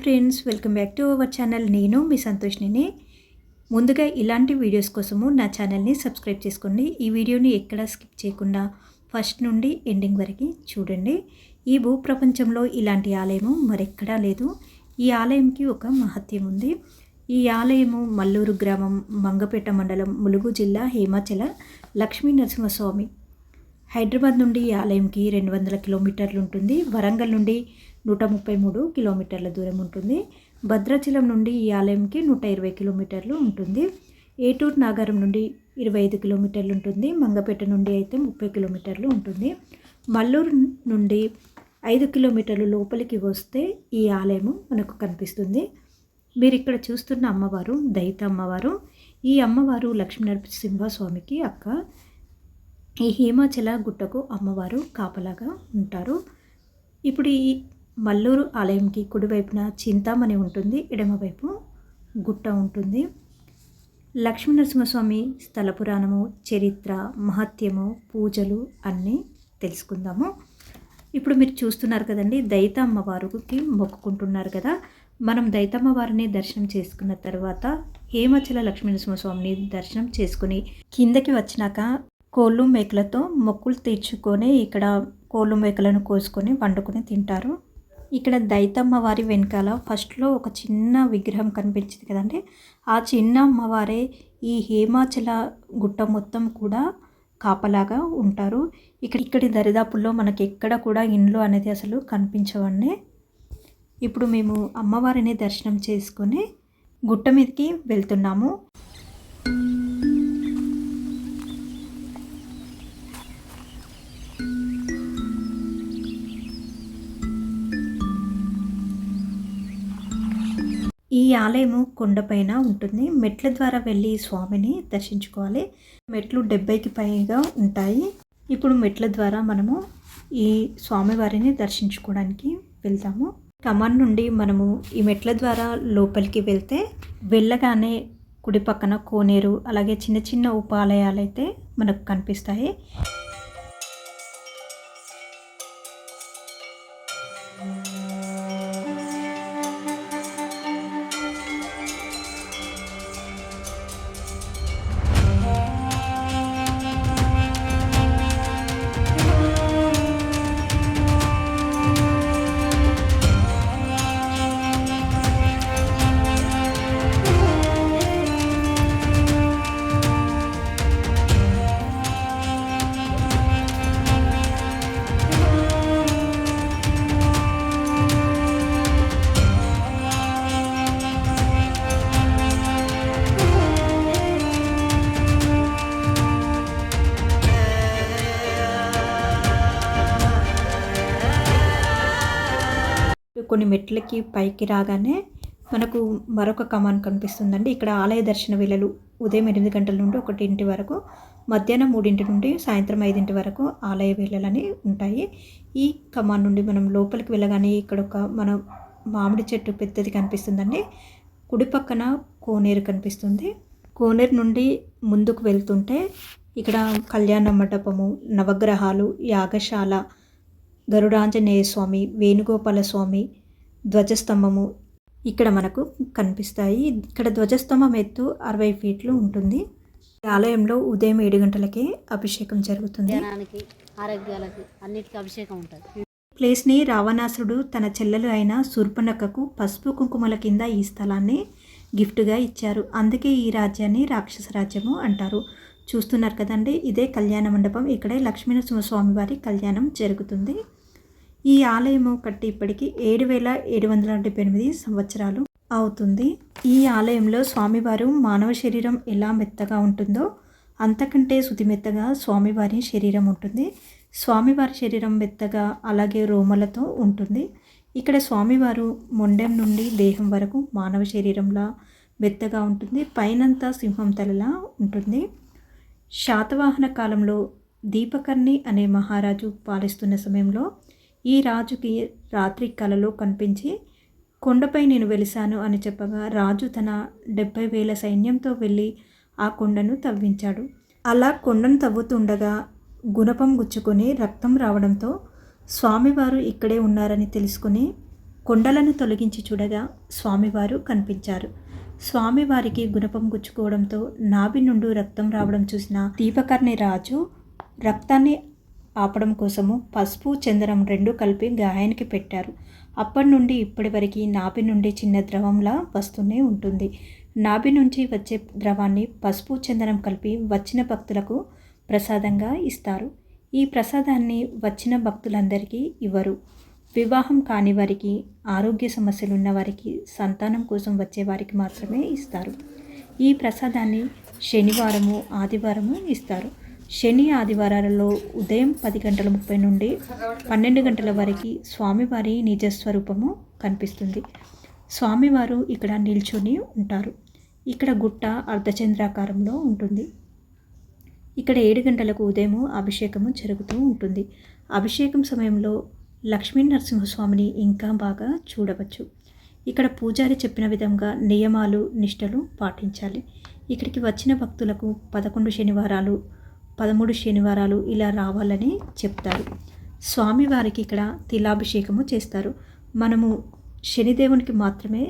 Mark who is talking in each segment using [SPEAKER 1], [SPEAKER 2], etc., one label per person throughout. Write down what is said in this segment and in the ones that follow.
[SPEAKER 1] Hi friends, welcome back to our channel. నేను మీ సంతోష్ని. ముందుగా ఇలాంటి వీడియోస్ కోసము నా ఛానల్ని సబ్స్క్రైబ్ చేసుకోండి. ఈ వీడియోని ఎక్కడా స్కిప్ చేయకుండా ఫస్ట్ నుండి ఎండింగ్ వరకు చూడండి. ఈ భూప్రపంచంలో ఇలాంటి ఆలయము మరెక్కడా లేదు. ఈ ఆలయంకి ఒక మహత్యం ఉంది. ఈ ఆలయము మల్లూరు గ్రామం, మంగపేట మండలం, ములుగు జిల్లా, హిమాచల లక్ష్మీ నరసింహస్వామి. హైదరాబాద్ నుండి ఈ ఆలయంకి 200 కిలోమీటర్లు ఉంటుంది. వరంగల్ నుండి 133 కిలోమీటర్ల దూరం ఉంటుంది. భద్రాచలం నుండి ఈ ఆలయంకి 120 కిలోమీటర్లు ఉంటుంది. ఏటూరు నాగారం నుండి 25 కిలోమీటర్లు ఉంటుంది. మంగపేట నుండి అయితే 30 కిలోమీటర్లు ఉంటుంది. మల్లూరు నుండి 5 కిలోమీటర్లు లోపలికి వస్తే ఈ ఆలయము మనకు కనిపిస్తుంది. మీరు ఇక్కడ చూస్తున్న అమ్మవారు దైత అమ్మవారు. ఈ అమ్మవారు లక్ష్మీ నరసింహస్వామికి అక్క. ఈ హిమాచల గుట్టకు అమ్మవారు కాపలాగా ఉంటారు. ఇప్పుడు ఈ మల్లూరు ఆలయంకి కుడివైపున చింతామణి ఉంటుంది, ఎడమవైపు గుట్ట ఉంటుంది. లక్ష్మీ నరసింహస్వామి స్థల పురాణము, చరిత్ర, మహత్యము, పూజలు అన్నీ తెలుసుకుందాము. ఇప్పుడు మీరు చూస్తున్నారు కదండి, దైత అమ్మవారికి మొక్కుకుంటున్నారు కదా. మనం దైతమ్మవారిని దర్శనం చేసుకున్న తర్వాత హిమాచల లక్ష్మీ నరసింహస్వామిని దర్శనం చేసుకుని కిందకి వచ్చినాక కోళ్ళు మేకలతో మొక్కులు తీర్చుకొని ఇక్కడ కోళ్ళు మేకలను కోసుకొని వండుకొని తింటారు. ఇక్కడ దైతమ్మవారి వెనకాల ఫస్ట్లో ఒక చిన్న విగ్రహం కనిపించింది కదండి, ఆ చిన్న అమ్మవారే ఈ హిమాచల గుట్ట మొత్తం కూడా కాపలాగా ఉంటారు. ఇక్కడి దరిదాపుల్లో మనకి ఎక్కడ కూడా ఇండ్లు అనేది అసలు కనిపించవండి. ఇప్పుడు మేము అమ్మవారిని దర్శనం చేసుకొని గుట్ట మీదకి వెళ్తున్నాము. ఈ ఆలయము కొండపైన ఉంటుంది. మెట్ల ద్వారా వెళ్ళి స్వామిని దర్శించుకోవాలి. మెట్లు 70కి పైగా ఉంటాయి. ఇప్పుడు మెట్ల ద్వారా మనము ఈ స్వామివారిని దర్శించుకోవడానికి వెళ్తాము. కమాన్ నుండి మనము ఈ మెట్ల ద్వారా లోపలికి వెళ్తే వెళ్ళగానే కుడి పక్కన కోనేరు, అలాగే చిన్న చిన్న ఉపాలయాలు అయితే మనకు కనిపిస్తాయి. కొన్ని మెట్లకి పైకి రాగానే మనకు మరొక కమాన్ కనిపిస్తుందండి. ఇక్కడ ఆలయ దర్శన వేళలు ఉదయం 8 గంటల నుండి 1 వరకు, మధ్యాహ్నం 3 నుండి సాయంత్రం 5 వరకు ఆలయ వేళలని ఉంటాయి. ఈ కమాన్ నుండి మనం లోపలికి వెళ్ళగానే ఇక్కడ ఒక మన మామిడి చెట్టు పెద్దది కనిపిస్తుందండి. కుడి పక్కన కోనేరు కనిపిస్తుంది. కోనేరు నుండి ముందుకు వెళ్తుంటే ఇక్కడ కళ్యాణ మండపము, నవగ్రహాలు, యాగశాల, గరుడాంజనేయ స్వామి, వేణుగోపాల స్వామి, ధ్వజస్తంభము ఇక్కడ మనకు కనిపిస్తాయి. ఇక్కడ ధ్వజస్తంభం ఎత్తు 60 ఫీట్లు ఉంటుంది. ఆలయంలో ఉదయం 7 గంటలకే అభిషేకం జరుగుతుంది.
[SPEAKER 2] ఆరోగ్యాలకి అన్నిటికీ అభిషేకం ఉంటుంది.
[SPEAKER 1] ప్లేస్ని రావణాసురుడు తన చెల్లెలు అయిన శూర్పణఖకు పసుపు కుంకుమల కింద ఈ స్థలాన్ని గిఫ్ట్గా ఇచ్చారు. అందుకే ఈ రాజ్యాన్ని రాక్షస రాజ్యము అంటారు. చూస్తున్నారు కదండి, ఇదే కళ్యాణ మండపం. ఇక్కడే లక్ష్మీనరసింహస్వామి వారి కళ్యాణం జరుగుతుంది. ఈ ఆలయము కట్టి ఇప్పటికీ 7778 సంవత్సరాలు అవుతుంది. ఈ ఆలయంలో స్వామివారు మానవ శరీరం ఎలా మెత్తగా ఉంటుందో అంతకంటే శుతిమెత్తగా స్వామివారి శరీరం ఉంటుంది. స్వామివారి శరీరం మెత్తగా అలాగే రోమలతో ఉంటుంది. ఇక్కడ స్వామివారు మొండెం నుండి దేహం వరకు మానవ శరీరంలా మెత్తగా ఉంటుంది. పైనంతా సింహం తలలా ఉంటుంది. శాతవాహన కాలంలో దీపకర్ణి అనే మహారాజు పాలిస్తున్న సమయంలో ఈ రాజుకి రాత్రి కలలో కనిపించి కొండపై నేను వెలిశాను అని చెప్పగా రాజు తన 70,000 సైన్యంతో వెళ్ళి ఆ కొండను తవ్వించాడు. అలా కొండను తవ్వుతుండగా గుణపం గుచ్చుకొని రక్తం రావడంతో స్వామివారు ఇక్కడే ఉన్నారని తెలుసుకుని కొండలను తొలగించి చూడగా స్వామివారు కనిపించారు. స్వామివారికి గుణపం గుచ్చుకోవడంతో నాభి నుండి రక్తం రావడం చూసిన దీపకర్ణి రాజు రక్తాన్ని ఆపడం కోసము పసుపు చందనం రెండు కలిపి గాయానికి పెట్టారు. అప్పటి నుండి ఇప్పటి వరకు నాభి నుండి చిన్న ద్రవంలా వస్తూనే ఉంటుంది. నాభి నుంచి వచ్చే ద్రవాన్ని పసుపు చందనం కలిపి వచ్చిన భక్తులకు ప్రసాదంగా ఇస్తారు. ఈ ప్రసాదాన్ని వచ్చిన భక్తులందరికీ ఇవ్వరు. వివాహం కాని వారికి, ఆరోగ్య సమస్యలు ఉన్న వారికి, సంతానం కోసం వచ్చే వారికి మాత్రమే ఇస్తారు. ఈ ప్రసాదాన్ని శనివారము, ఆదివారము ఇస్తారు. శని ఆదివారాలలో ఉదయం 10:30 నుండి 12 గంటల వరకు స్వామివారి నిజస్వరూపము కనిపిస్తుంది. స్వామివారు ఇక్కడ నిల్చొని ఉంటారు. ఇక్కడ గుట్ట అర్ధచంద్రాకారంలో ఉంటుంది. ఇక్కడ 7 గంటలకు ఉదయం అభిషేకము జరుగుతూ ఉంటుంది. అభిషేకం సమయంలో లక్ష్మీ నరసింహస్వామిని ఇంకా బాగా చూడవచ్చు. ఇక్కడ పూజారి చెప్పిన విధంగా నియమాలు, నిష్టలు పాటించాలి. ఇక్కడికి వచ్చిన భక్తులకు 11 శనివారాలు, 13 శనివారాలు ఇలా రావాలని చెప్తారు. స్వామివారికి ఇక్కడ తిలాభిషేకము చేస్తారు. మనము శనిదేవునికి మాత్రమే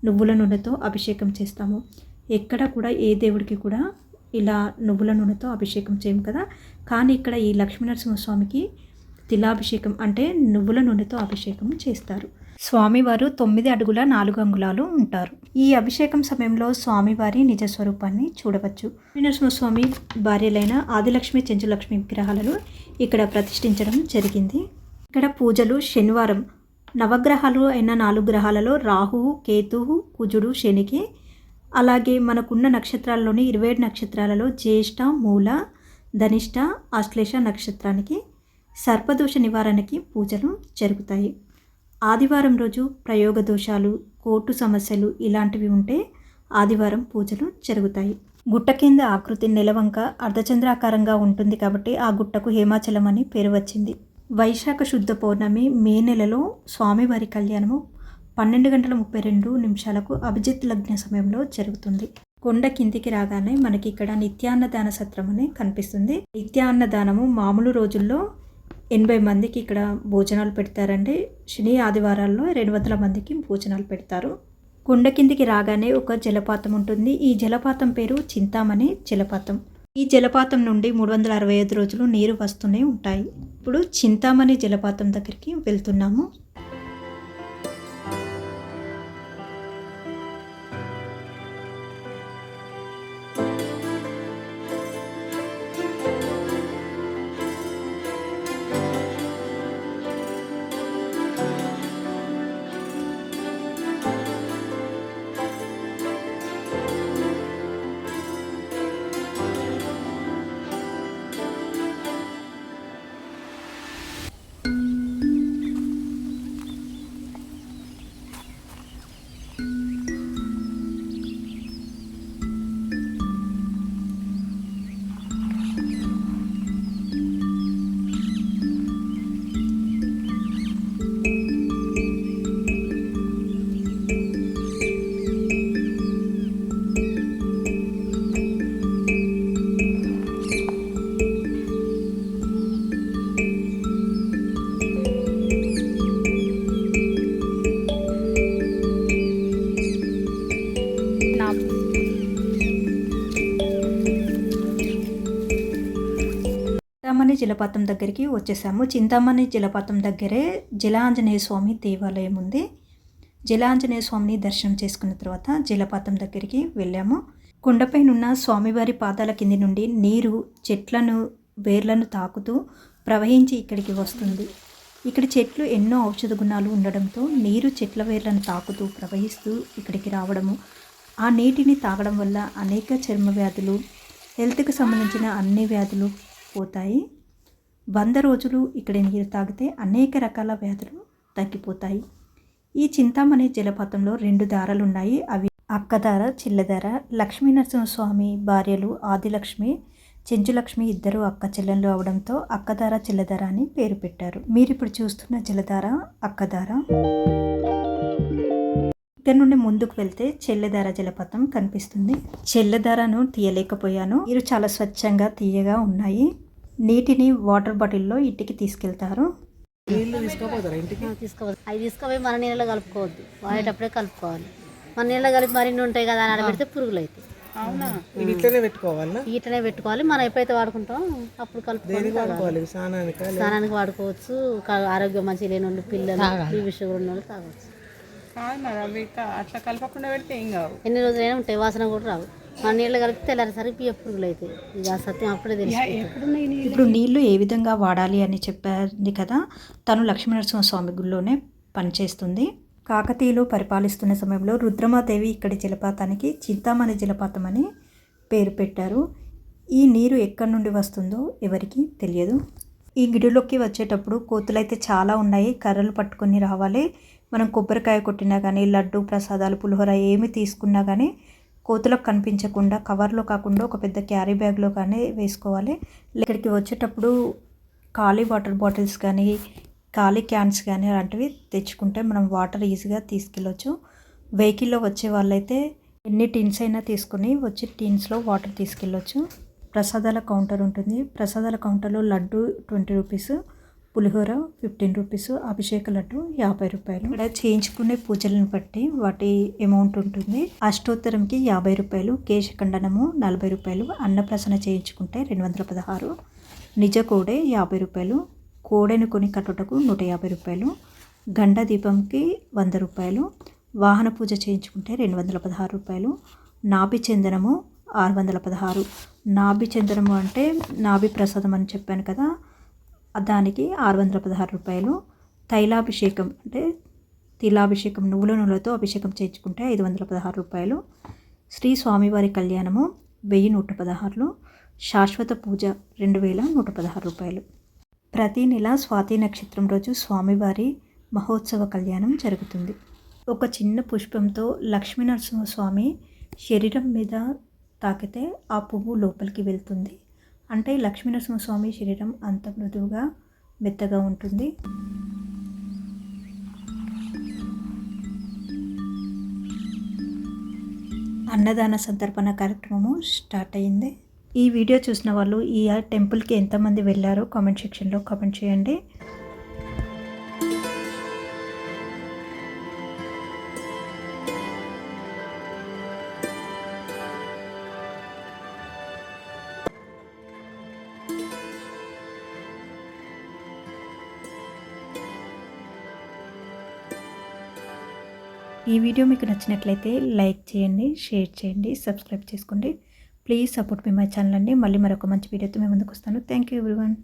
[SPEAKER 1] నువ్వుల నూనెతో అభిషేకం చేస్తాము. ఎక్కడ కూడా ఏ దేవుడికి కూడా ఇలా నువ్వుల నూనెతో అభిషేకం చేయము కదా. కానీ ఇక్కడ ఈ లక్ష్మీనరసింహస్వామికి తిలాభిషేకం అంటే నువ్వుల నూనెతో అభిషేకం చేస్తారు. స్వామివారు 9 అడుగుల 4 అంగుళాలు ఉంటారు. ఈ అభిషేకం సమయంలో స్వామివారి నిజస్వరూపాన్ని చూడవచ్చు. నరసింహస్వామి భార్యలైన ఆదిలక్ష్మి, చెంచులక్ష్మి విగ్రహాలను ఇక్కడ ప్రతిష్ఠించడం జరిగింది. ఇక్కడ పూజలు శనివారం నవగ్రహాలు అయిన 4 గ్రహాలలో రాహువు, కేతువు, కుజుడు, శనికి, అలాగే మనకున్న నక్షత్రాల్లోని 27 నక్షత్రాలలో జ్యేష్ఠ, మూల, ధనిష్ట, ఆశ్లేష నక్షత్రానికి సర్పదోష నివారణకి పూజలు జరుగుతాయి. ఆదివారం రోజు ప్రయోగ దోషాలు, కోర్టు సమస్యలు ఇలాంటివి ఉంటే ఆదివారం పూజలు జరుగుతాయి. గుట్ట కింద ఆకృతి నెలవంక అర్ధచంద్రాకారంగా ఉంటుంది కాబట్టి ఆ గుట్టకు హేమాచలం అని పేరు వచ్చింది. వైశాఖ శుద్ధ పౌర్ణమి మే నెలలో స్వామివారి కళ్యాణము 12:32 అభిజిత్ లగ్న సమయంలో జరుగుతుంది. కొండ కిందికి రాగానే మనకి ఇక్కడ నిత్యాన్నదాన సత్రం అని కనిపిస్తుంది. నిత్యాన్నదానము మామూలు రోజుల్లో 80 మందికి ఇక్కడ భోజనాలు పెడతారండి. శని ఆదివారాల్లో 200 మందికి భోజనాలు పెడతారు. కొండ కిందికి రాగానే ఒక జలపాతం ఉంటుంది. ఈ జలపాతం పేరు చింతామణి జలపాతం. ఈ జలపాతం నుండి 365 రోజులు నీరు వస్తూనే ఉంటాయి. ఇప్పుడు చింతామణి జలపాతం దగ్గరికి వెళ్తున్నాము. చింతామణి జలపాతం దగ్గరికి వచ్చేసాము. చింతామణి జలపాతం దగ్గరే జలాంజనేయ స్వామి దేవాలయం ఉంది. జలాంజనేయ స్వామిని దర్శనం చేసుకున్న తర్వాత జలపాతం దగ్గరికి వెళ్ళాము. కొండపైనున్న స్వామివారి పాదాల కింది నుండి నీరు చెట్లను వేర్లను తాకుతూ ప్రవహించి ఇక్కడికి వస్తుంది. ఇక్కడ చెట్లు ఎన్నో ఔషధ గుణాలు ఉండడంతో నీరు చెట్ల వేర్లను తాకుతూ ప్రవహిస్తూ ఇక్కడికి రావడము, ఆ నీటిని తాగడం వల్ల అనేక చర్మ వ్యాధులు, హెల్త్కి సంబంధించిన అన్ని వ్యాధులు పోతాయి. 100 రోజులు ఇక్కడ నీరు తాగితే అనేక రకాల వ్యాధులు తగ్గిపోతాయి. ఈ చింతామణి జలపాతంలో 2 దారాలు ఉన్నాయి. అవి అక్కదార, చిల్లదార. లక్ష్మీనరసింహస్వామి భార్యలు ఆదిలక్ష్మి, చెంచులక్ష్మి ఇద్దరు అక్క చెల్లెళ్ళు అవడంతో అక్కదార, చిల్లదార అని పేరు పెట్టారు. మీరు ఇప్పుడు చూస్తున్న జలధార అక్కదార. ఇక్కడ నుండి ముందుకు వెళ్తే చెల్లెదార జలపాతం కనిపిస్తుంది. చెల్లెదారను తీయలేకపోయాను. నీరు చాలా స్వచ్ఛంగా తీయగా ఉన్నాయి. నీటిని వాటర్ బాటిల్లో ఇంటికి తీసుకెళ్తారు.
[SPEAKER 3] నీళ్ళు తీసుకోపోతారా ఇంటికి?
[SPEAKER 2] తీసుకోవాలి. అవి తీసుకుపోయి మన నీళ్ళలో కలుపుకోవద్దు, వాడేటప్పుడే కలుపుకోవాలి. మన నీళ్ళలో కలిపి మరిన్ని ఉంటాయి కదా అని ఆడబెడితే పురుగులు అవుతాయి.
[SPEAKER 3] అవునా? ఇది ఇట్లనే పెట్టుకోవాలా?
[SPEAKER 2] ఇట్లనే పెట్టుకోవాలి. మనం ఎప్పుడైతే వాడుకుంటాం అప్పుడు కలుపుకోవాలి.
[SPEAKER 3] వాడుకోవాలి స్నానానికి.
[SPEAKER 2] స్నానానికి వాడుకోవచ్చు. ఆరోగ్యం మంచిగా లేని వాళ్ళు, పిల్లలు, బీపీ షుగర్ ఉన్న వాళ్ళు తాగవచ్చు.
[SPEAKER 4] కాదు మరి అవి అట్లా కలపకుండా పెడితే ఏం కావు.
[SPEAKER 2] ఎన్ని రోజులైనా ఉంటాయి, వాసన కూడా రావు. మన నీళ్ళు కలిపి తెల్లారేసరికి బియ్య పురుగులు అవుతాయి. ఇది ఆ సత్యం అప్పుడే తెలుస్తుంది.
[SPEAKER 1] ఇప్పుడు నీళ్లు ఏ విధంగా వాడాలి అని చెప్పింది కదా. తను లక్ష్మీనరసింహస్వామి గుడిలోనే పనిచేస్తుంది. కాకతీయులు పరిపాలిస్తున్న సమయంలో రుద్రమాదేవి ఇక్కడి జలపాతానికి చింతామణి జలపాతం అని పేరు పెట్టారు. ఈ నీరు ఎక్కడి నుండి వస్తుందో ఎవరికి తెలియదు. ఈ గుడిలోకి వచ్చేటప్పుడు కోతులైతే చాలా ఉన్నాయి. కర్రలు పట్టుకొని రావాలి. మనం కొబ్బరికాయ కొట్టినా కానీ, లడ్డు ప్రసాదాలు, పులిహోర ఏమి తీసుకున్నా కానీ కోతులకు కనిపించకుండా కవర్లో కాకుండా ఒక పెద్ద క్యారీ బ్యాగ్లో కానీ వేసుకోవాలి. ఇక్కడికి వచ్చేటప్పుడు ఖాళీ వాటర్ బాటిల్స్ కానీ, ఖాళీ క్యాన్స్ కానీ అలాంటివి తెచ్చుకుంటే మనం వాటర్ ఈజీగా తీసుకెళ్ళొచ్చు. వెహికల్లో వచ్చే వాళ్ళైతే ఎన్ని టిన్స్ అయినా తీసుకుని వచ్చి టిన్స్లో వాటర్ తీసుకెళ్ళొచ్చు. ప్రసాదాల కౌంటర్ ఉంటుంది. ప్రసాదాల కౌంటర్లో లడ్డు 20 రూపీస్, పులిహోర 15 రూపీస్, అభిషేక లడ్డు 50 రూపాయలు. ఇక్కడ చేయించుకునే పూజలను బట్టి వాటి అమౌంట్ ఉంటుంది. అష్టోత్తరంకి 50 రూపాయలు, కేశఖండనము 40 రూపాయలు, అన్నప్రసన్న చేయించుకుంటే 216, నిజ కోడే 50 రూపాయలు, కోడెను కొని కట్టుటకు 150 రూపాయలు, గండ దీపంకి 100 రూపాయలు, వాహన పూజ చేయించుకుంటే 216 రూపాయలు, నాభి చందనము 616. నాభి చందనము అంటే నాభి ప్రసాదం అని చెప్పాను కదా, దానికి 616 రూపాయలు. తైలాభిషేకం అంటే తిలాభిషేకం, నువ్వుల నూనెలతో అభిషేకం చేయించుకుంటే 516 రూపాయలు. శ్రీ స్వామివారి కళ్యాణము 1116, శాశ్వత పూజ 2116 రూపాయలు. ప్రతి నెల స్వాతి నక్షత్రం రోజు స్వామివారి మహోత్సవ కళ్యాణం జరుగుతుంది. ఒక చిన్న పుష్పంతో లక్ష్మీనరసింహస్వామి శరీరం మీద తాకితే ఆ పువ్వు లోపలికి వెళ్తుంది. అంటే లక్ష్మీనరసింహస్వామి శరీరం అంత మృదువుగా మెత్తగా ఉంటుంది. అన్నదాన సంతర్పణ కార్యక్రమము స్టార్ట్ అయింది. ఈ వీడియో చూసిన వాళ్ళు ఈ టెంపుల్కి ఎంతమంది వెళ్ళారో కామెంట్ సెక్షన్లో కామెంట్ చేయండి. ఈ వీడియో మీకు నచ్చినట్లయితే లైక్ చేయండి, షేర్ చేయండి, సబ్స్క్రైబ్ చేసుకోండి. Please support me my channel అండి. మళ్ళీ మరొక మంచి వీడియోతో మీ ముందుకు వస్తాను. Thank you everyone.